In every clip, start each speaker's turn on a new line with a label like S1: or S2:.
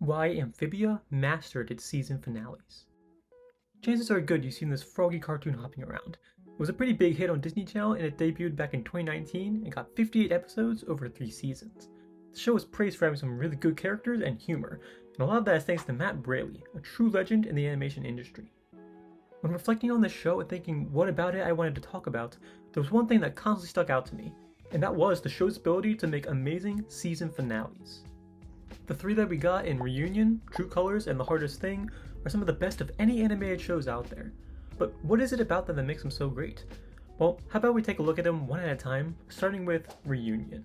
S1: Why Amphibia mastered its season finales. Chances are good you've seen this froggy cartoon hopping around. It was a pretty big hit on Disney Channel and it debuted back in 2019 and got 58 episodes over 3 seasons. The show was praised for having some really good characters and humor, and a lot of that is thanks to Matt Braley, a true legend in the animation industry. When reflecting on this show and thinking what about it I wanted to talk about, there was one thing that constantly stuck out to me, and that was the show's ability to make amazing season finales. The 3 that we got in Reunion, True Colors, and The Hardest Thing are some of the best of any animated shows out there. But what is it about them that makes them so great? Well, how about we take a look at them one at a time, starting with Reunion.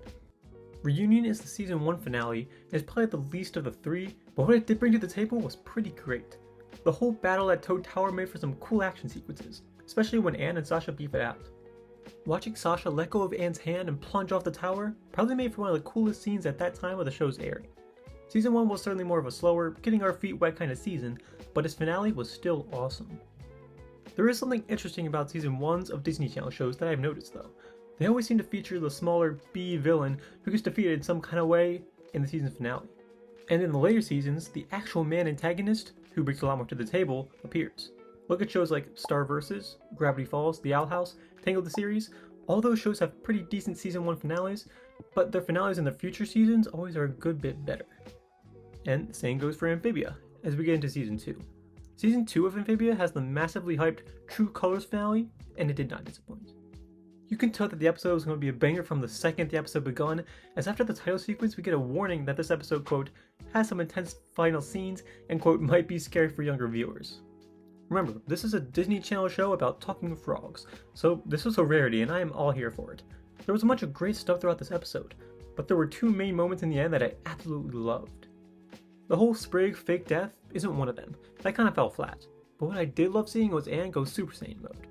S1: Reunion is the season 1 finale, and is probably the least of the 3, but what it did bring to the table was pretty great. The whole battle at Toad Tower made for some cool action sequences, especially when Anne and Sasha beef it out. Watching Sasha let go of Anne's hand and plunge off the tower probably made for one of the coolest scenes at that time of the show's airing. Season 1 was certainly more of a slower, getting our feet wet kind of season, but its finale was still awesome. There is something interesting about season 1s of Disney Channel shows that I've noticed though. They always seem to feature the smaller B villain who gets defeated in some kind of way in the season finale. And in the later seasons, the actual main antagonist, who brings a lot more to the table, appears. Look at shows like Star vs., Gravity Falls, The Owl House, Tangled the series. All those shows have pretty decent season 1 finales, but their finales in the future seasons always are a good bit better. And the same goes for Amphibia, as we get into Season 2. Season 2 of Amphibia has the massively hyped True Colors finale, and it did not disappoint. You can tell that the episode was going to be a banger from the second the episode begun, as after the title sequence we get a warning that this episode, quote, has some intense final scenes and, quote, might be scary for younger viewers. Remember, this is a Disney Channel show about talking frogs, so this was a rarity and I am all here for it. There was a bunch of great stuff throughout this episode, but there were 2 main moments in the end that I absolutely loved. The whole Sprig fake death isn't one of them, that kind of fell flat, but what I did love seeing was Anne go Super Saiyan mode.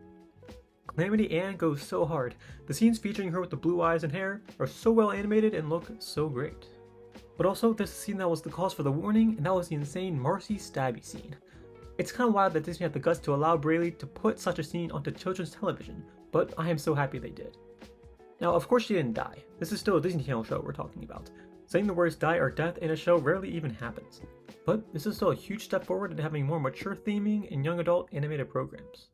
S1: Calamity Anne goes so hard, the scenes featuring her with the blue eyes and hair are so well animated and look so great. But also, there's a scene that was the cause for the warning, and that was the insane Marcy stabby scene. It's kind of wild that Disney had the guts to allow Braley to put such a scene onto children's television, but I am so happy they did. Now, of course she didn't die. This is still a Disney Channel show we're talking about. Saying the words die or death in a show rarely even happens. But this is still a huge step forward in having more mature theming in young adult animated programs.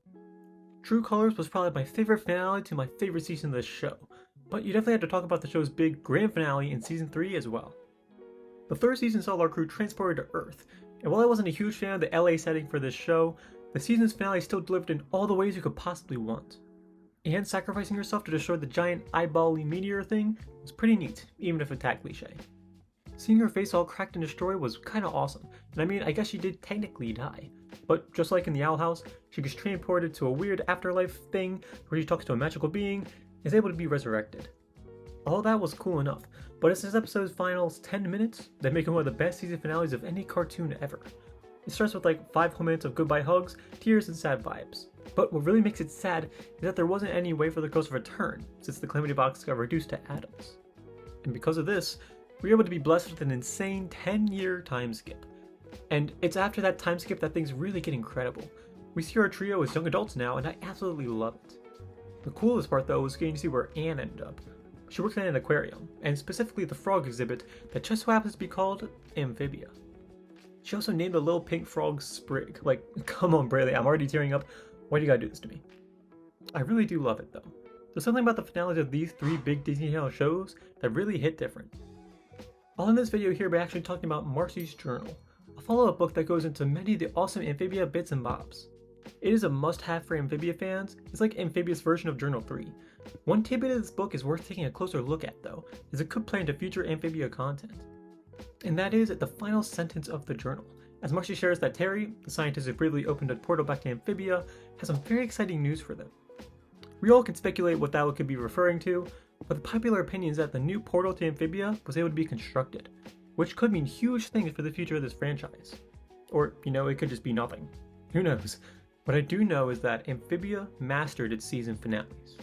S1: True Colors was probably my favorite finale to my favorite season of this show, but you definitely had to talk about the show's big grand finale in season 3 as well. The 3rd season saw our crew transported to Earth, and while I wasn't a huge fan of the LA setting for this show, the season's finale still delivered in all the ways you could possibly want. Anne sacrificing herself to destroy the giant eyeball-y meteor thing was pretty neat, even if a tad cliche. Seeing her face all cracked and destroyed was kinda awesome, and I mean, I guess she did technically die, but just like in the Owl House, she gets transported to a weird afterlife thing where she talks to a magical being and is able to be resurrected. All that was cool enough, but it's this episode's final 10 minutes that make it one of the best season finales of any cartoon ever. It starts with like 5 whole minutes of goodbye hugs, tears, and sad vibes. But what really makes it sad is that there wasn't any way for the girls to return, since the Calamity Box got reduced to atoms. And because of this, we were able to be blessed with an insane 10-year time skip. And it's after that time skip that things really get incredible. We see our trio as young adults now, and I absolutely love it. The coolest part though was getting to see where Anne ended up. She works at an aquarium, and specifically the frog exhibit that just so happens to be called Amphibia. She also named the little pink frog Sprig. Like, come on Braley, I'm already tearing up. Why do you gotta do this to me? I really do love it though. There's something about the finales of these 3 big Disney Channel shows that really hit different. All in this video here we're actually talking about Marcy's Journal, a follow-up book that goes into many of the awesome Amphibia bits and bobs. It is a must-have for Amphibia fans. It's like Amphibia's version of Journal 3. One tidbit of this book is worth taking a closer look at though, as it could play into future Amphibia content. And that is at the final sentence of the journal, as Marcy shares that Terry, the scientist who briefly opened a portal back to Amphibia, has some very exciting news for them. We all can speculate what that could be referring to, but the popular opinion is that the new portal to Amphibia was able to be constructed, which could mean huge things for the future of this franchise. Or, it could just be nothing. Who knows? What I do know is that Amphibia mastered its season finales.